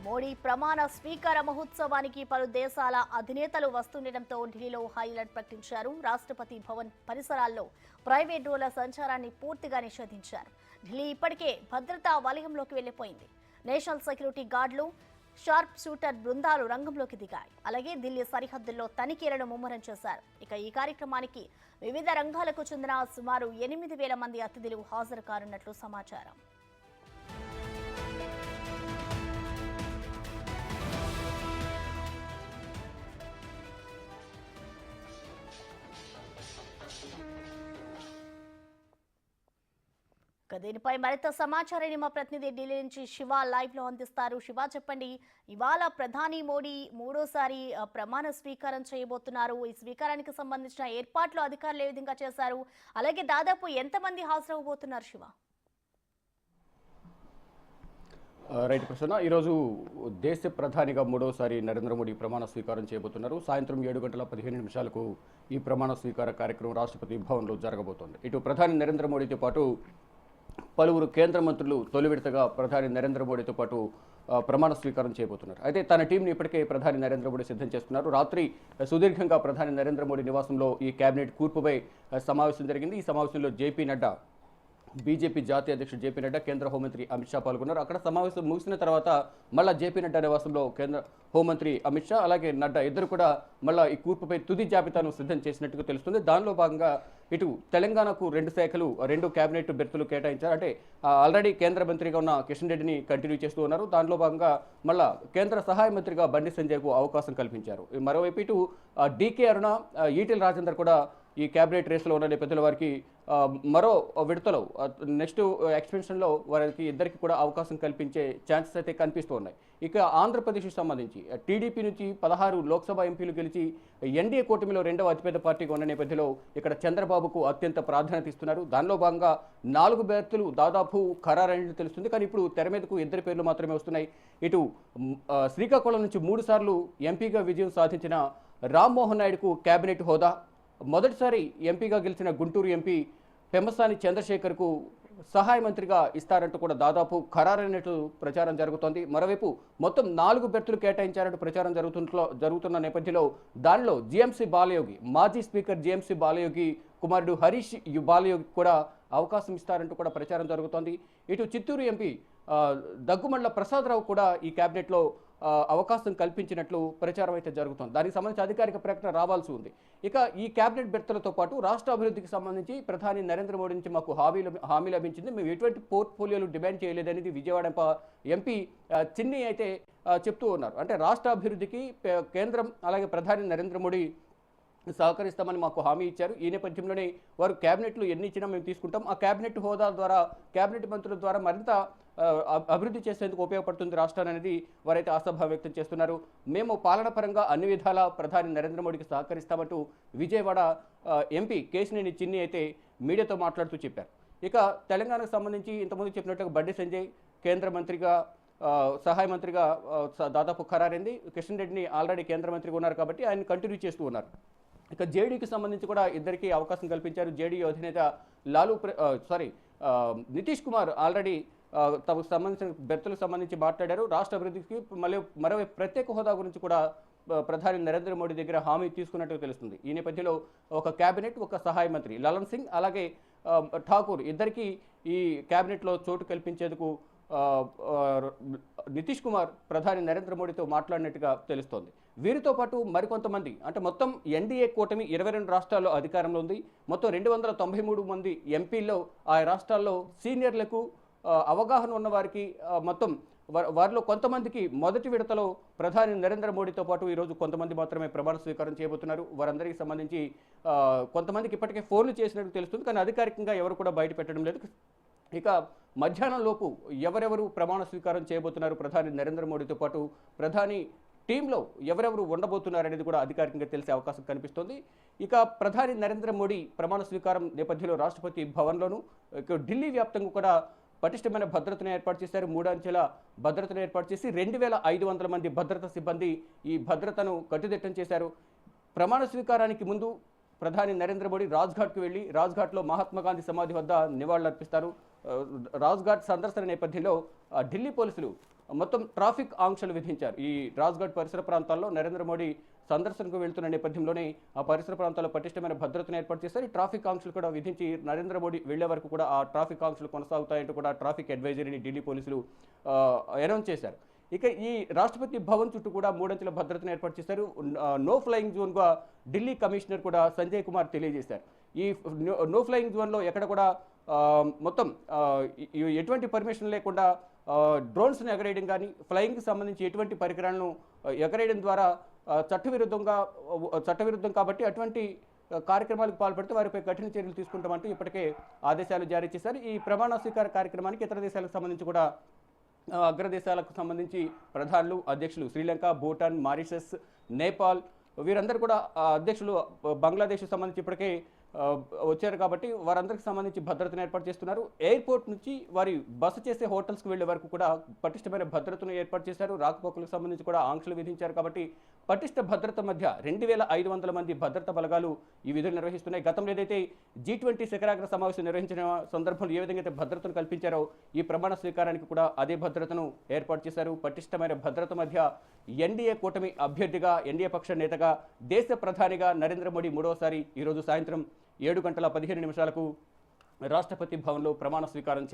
మోడీ ప్రమాణ స్వీకార మహోత్సవానికి పలు దేశాల అధినేతలు వస్తుండటంతో ఢిల్లీలో హైలైట్ ప్రకటించారు. రాష్ట్రపతి భవన్ పరిసరాల్లో ప్రైవేట్ డ్రోన్ల సంచారాన్ని పూర్తిగా నిషేధించారు. ఢిల్లీ ఇప్పటికే భద్రతా వలయంలోకి వెళ్లిపోయింది. నేషనల్ సెక్యూరిటీ గార్డులు, షార్ప్ షూటర్ బృందాలు రంగంలోకి దిగాయి. అలాగే ఢిల్లీ సరిహద్దుల్లో తనిఖీలను ముమ్మరం చేశారు. ఇక ఈ కార్యక్రమానికి వివిధ రంగాలకు చెందిన సుమారు 8,000 మంది అతిథులు హాజరు కానున్నట్లు సమాచారం. దీనిపై మరింత సమాచారాన్ని మా ప్రతినిధి ఢిల్లీ నుంచి శివ లైవ్ లో అందిస్తారు. శివ, చెప్పండి, ఇవాళ ప్రధాని మోడీ మూడోసారి ప్రమాణ స్వీకారం చేయబోతున్నారు. ఈ స్వీకారానికి సంబంధించిన ఏర్పాట్లు అధికారులు ఏ విధంగా చేశారు, అలాగే దాదాపు ఎంతమంది హాజరవబోతున్నారు? శివ, రైట్ ప్రసన్న, ఈరోజు దేశ ప్రధానిగా మూడోసారి నరేంద్ర మోడీ ప్రమాణ స్వీకారం చేయబోతున్నారు. సాయంత్రం 7:15 ఈ ప్రమాణ స్వీకార కార్యక్రమం రాష్ట్రపతి భవన్లో జరగబోతోంది. ఇటు ప్రధాని నరేంద్ర మోడీతో పాటు పలువురు కేంద్ర మంత్రులు తొలి విడతగా ప్రధాని నరేంద్ర మోడీతో పాటు ప్రమాణ స్వీకారం చేయబోతున్నారు. అయితే తన టీంని ఇప్పటికే ప్రధాని నరేంద్ర మోడీ సిద్ధం చేస్తున్నారు. రాత్రి సుదీర్ఘంగా ప్రధాని నరేంద్ర మోడీ నివాసంలో ఈ కేబినెట్ కూర్పుపై సమావేశం జరిగింది. ఈ సమావేశంలో జేపీ నడ్డా, బీజేపీ జాతీయ అధ్యక్షుడు జేపీ నడ్డా, కేంద్ర హోంమంత్రి అమిత్ షా పాల్గొన్నారు. అక్కడ సమావేశం ముగిసిన తర్వాత మళ్ళా జేపీ నడ్డా నివాసంలో కేంద్ర హోంమంత్రి అమిత్ షా అలాగే నడ్డా ఇద్దరు కూడా మళ్ళా ఈ కూర్పుపై తుది జాబితాను సిద్ధం చేసినట్టుగా తెలుస్తుంది. దానిలో భాగంగా ఇటు తెలంగాణకు 2 శాఖలు 2 కేబినెట్ బెర్తులు కేటాయించారు. అంటే ఆల్రెడీ కేంద్ర మంత్రిగా ఉన్న కిషన్ రెడ్డిని కంటిన్యూ చేస్తూ ఉన్నారు. దానిలో భాగంగా మళ్ళా కేంద్ర సహాయ మంత్రిగా బండి సంజయ్కు అవకాశం కల్పించారు. మరోవైపు ఇటు డీకే అరుణ, ఈటెల రాజేందర్ కూడా ఈ కేబినెట్ రేసులో ఉన్న నేపథ్యంలో వారికి మరో విడతలో నెక్స్ట్ ఎక్స్పెన్షన్లో వారికి ఇద్దరికి కూడా అవకాశం కల్పించే ఛాన్సెస్ అయితే కనిపిస్తూ ఉన్నాయి. ఇక ఆంధ్రప్రదేశ్కి సంబంధించి టీడీపీ నుంచి 16 లోక్సభ ఎంపీలు గెలిచి ఎన్డీఏ కూటమిలో 2వ అతిపెద్ద పార్టీగా ఉన్న నేపథ్యంలో ఇక్కడ చంద్రబాబుకు అత్యంత ప్రాధాన్యత ఇస్తున్నారు. దానిలో భాగంగా 4 బెర్తులు దాదాపు ఖరారైనట్టు తెలుస్తుంది. కానీ ఇప్పుడు తెర మీదకు 2 పేర్లు మాత్రమే వస్తున్నాయి. ఇటు శ్రీకాకుళం నుంచి 3 సార్లు ఎంపీగా విజయం సాధించిన రామ్మోహన్ నాయుడుకు కేబినెట్ హోదా, మొదటిసారి ఎంపీగా గెలిచిన గుంటూరు ఎంపీ పెమ్మసాని చంద్రశేఖర్కు సహాయ మంత్రిగా ఇస్తారంటూ కూడా దాదాపు ఖరారైనట్లు ప్రచారం జరుగుతోంది. మరోవైపు మొత్తం 4 బెర్తులు కేటాయించారంటూ ప్రచారం జరుగుతున్న నేపథ్యంలో దానిలో జీఎంసీ బాలయోగి, మాజీ స్పీకర్ జీఎంసీ బాలయోగి కుమారుడు హరీష్ బాలయోగి కూడా అవకాశం ఇస్తారంటూ కూడా ప్రచారం జరుగుతోంది. ఇటు చిత్తూరు ఎంపీ దగ్గుమళ్ల ప్రసాదరావు కూడా ఈ కేబినెట్లో అవకాశం కల్పించినట్లు ప్రచారం అయితే జరుగుతుంది. దానికి సంబంధించి అధికారిక ప్రకటన రావాల్సి ఉంది. ఇక ఈ కేబినెట్ బెర్తులతో పాటు రాష్ట్ర అభివృద్ధికి సంబంధించి ప్రధాని నరేంద్ర మోడీ నుంచి మాకు హామీ లభించింది, మేము ఎటువంటి పోర్ట్ఫోలియోలు డిమాండ్ చేయలేదనేది విజయవాడ ఎంపీ చిన్ని అయితే చెప్తూ ఉన్నారు. అంటే రాష్ట్ర అభివృద్ధికి కేంద్రం అలాగే ప్రధాని నరేంద్ర మోడీ సహకరిస్తామని మాకు హామీ ఇచ్చారు. ఈ నేపథ్యంలోనే వారు కేబినెట్లు ఎన్ని ఇచ్చినా మేము తీసుకుంటాం, ఆ కేబినెట్ హోదా ద్వారా కేబినెట్ మంత్రుల ద్వారా మరింత అభివృద్ధి చేసేందుకు ఉపయోగపడుతుంది రాష్ట్రాన్ని అనేది వారైతే ఆశాభావం వ్యక్తం చేస్తున్నారు. మేము పాలన పరంగా అన్ని విధాలా ప్రధాని నరేంద్ర మోడీకి సహకరిస్తామంటూ విజయవాడ ఎంపీ కేశినేని చిన్ని అయితే మీడియాతో మాట్లాడుతూ చెప్పారు. ఇక తెలంగాణకు సంబంధించి ఇంతకుముందు చెప్పినట్టుగా బండి సంజయ్ కేంద్ర మంత్రిగా సహాయ మంత్రిగా దాదాపు ఖరారైంది. కిషన్ రెడ్డిని ఆల్రెడీ కేంద్ర మంత్రిగా ఉన్నారు కాబట్టి ఆయన కంటిన్యూ చేస్తూ ఉన్నారు. ఇక జేడీకి సంబంధించి కూడా ఇద్దరికి అవకాశం కల్పించారు. జేడీ అధినేత నితీష్ కుమార్ ఆల్రెడీ తమకు సంబంధించిన బెర్తులకు సంబంధించి మాట్లాడారు. రాష్ట్ర అభివృద్ధికి మరోవైపు ప్రత్యేక హోదా గురించి కూడా ప్రధాని నరేంద్ర మోడీ దగ్గర హామీ తీసుకున్నట్టు తెలుస్తుంది. ఈ నేపథ్యంలో ఒక కేబినెట్, ఒక సహాయ మంత్రి లలన్ సింగ్ అలాగే ఠాకూర్ ఇద్దరికి ఈ కేబినెట్లో చోటు కల్పించేందుకు నితీష్ కుమార్ ప్రధాని నరేంద్ర మోడీతో మాట్లాడినట్టుగా తెలుస్తోంది. వీరితో పాటు మరికొంతమంది, అంటే మొత్తం ఎన్డీఏ కూటమి 22 రాష్ట్రాల్లో అధికారంలో ఉంది. మొత్తం 293 మంది ఎంపీల్లో ఆ రాష్ట్రాల్లో సీనియర్లకు అవగాహన ఉన్న వారికి మొత్తం వారిలో కొంతమందికి మొదటి విడతలో ప్రధాని నరేంద్ర మోడీతో పాటు ఈరోజు కొంతమంది మాత్రమే ప్రమాణ స్వీకారం చేయబోతున్నారు. వారందరికీ సంబంధించి కొంతమందికి ఇప్పటికే ఫోన్లు చేసినట్టు తెలుస్తుంది, కానీ అధికారికంగా ఎవరు కూడా బయట పెట్టడం లేదు. ఇక మధ్యాహ్నం లోపు ఎవరెవరు ప్రమాణ స్వీకారం చేయబోతున్నారు ప్రధాని నరేంద్ర మోడీతో పాటు ప్రధాని టీంలో ఎవరెవరు ఉండబోతున్నారు అనేది కూడా అధికారికంగా తెలిసే అవకాశం కనిపిస్తోంది. ఇక ప్రధాని నరేంద్ర మోడీ ప్రమాణ స్వీకారం నేపథ్యంలో రాష్ట్రపతి భవన్లోను ఢిల్లీ వ్యాప్తంగా కూడా పటిష్టమైన భద్రతను ఏర్పాటు చేశారు. 3 అంచెల భద్రతను ఏర్పాటు చేసి 2,500 మంది భద్రతా సిబ్బంది ఈ భద్రతను కట్టుదిట్టం చేశారు. ప్రమాణ స్వీకారానికి ముందు ప్రధాని నరేంద్ర మోడీ రాజ్ఘాట్కు వెళ్లి రాజ్ఘాట్లో మహాత్మా గాంధీ సమాధి వద్ద నివాళులర్పిస్తారు. రాజ్ఘాట్ సందర్శన నేపథ్యంలో ఢిల్లీ పోలీసులు మొత్తం ట్రాఫిక్ ఆంక్షలు విధించారు. ఈ రాజ్ఘాట్ పరిసర ప్రాంతాల్లో నరేంద్ర మోడీ సందర్శనకు వెళ్తున్న నేపథ్యంలోనే ఆ పరిసర ప్రాంతాల్లో పటిష్టమైన భద్రతను ఏర్పాటు చేశారు. ఈ ట్రాఫిక్ ఆంక్షలు కూడా విధించి నరేంద్ర మోడీ వెళ్లే వరకు కూడా ఆ ట్రాఫిక్ ఆంక్షలు కొనసాగుతాయంటూ కూడా ట్రాఫిక్ అడ్వైజరీని ఢిల్లీ పోలీసులు అనౌన్స్ చేశారు. ఇక ఈ రాష్ట్రపతి భవన్ చుట్టూ కూడా 3 అంచెల భద్రతను ఏర్పాటు చేశారు. నో ఫ్లయింగ్ జోన్గా ఢిల్లీ కమిషనర్ కూడా సంజయ్ కుమార్ తెలియజేశారు. ఈ నో ఫ్లయింగ్ జోన్లో ఎక్కడ కూడా మొత్తం ఎటువంటి పర్మిషన్ లేకుండా డ్రోన్స్ను ఎగరేయడం కానీ ఫ్లయింగ్కి సంబంధించి ఎటువంటి పరికరాలను ఎగరేయడం ద్వారా చట్టవిరుద్ధం కాబట్టి అటువంటి కార్యక్రమాలకు పాల్పడితే వారిపై కఠిన చర్యలు తీసుకుంటామంటూ ఇప్పటికే ఆదేశాలు జారీ చేశారు. ఈ ప్రమాణ స్వీకార కార్యక్రమానికి ఇతర దేశాలకు సంబంధించి కూడా అగ్రదేశాలకు సంబంధించి ప్రధానులు, అధ్యక్షులు శ్రీలంక, భూటాన్, మారిషస్, నేపాల్ వీరందరూ కూడా అధ్యక్షులు బంగ్లాదేశ్కు సంబంధించి ఇప్పటికే వచ్చారు కాబట్టి వారందరికి సంబంధించి భద్రతను ఏర్పాటు చేస్తున్నారు. ఎయిర్పోర్ట్ నుంచి వారి బస చేసే హోటల్స్కి వెళ్లే వరకు కూడా పటిష్టమైన భద్రతను ఏర్పాటు చేశారు. రాకపోకలకు సంబంధించి కూడా ఆంక్షలు విధించారు కాబట్టి పటిష్ట భద్రత మధ్య 2500 మంది భద్రతా బలగాలు ఈ విధులు నిర్వహిస్తున్నాయి. గతంలో ఏదైతే G20 శిఖరాగ్ర సమావేశం నిర్వహించిన సందర్భంలో ఏ విధంగా అయితే భద్రతను కల్పించారో ఈ ప్రమాణ స్వీకారానికి కూడా అదే భద్రతను ఏర్పాటు చేశారు. పటిష్టమైన భద్రత మధ్య ఎన్డీఏ కూటమి అభ్యర్థిగా, ఎన్డీఏ పక్ష నేతగా, దేశ ప్రధానిగా నరేంద్ర మోడీ మూడవసారి ఈరోజు సాయంత్రం 7:15 రాష్ట్రపతి భవన్లో ప్రమాణ స్వీకారం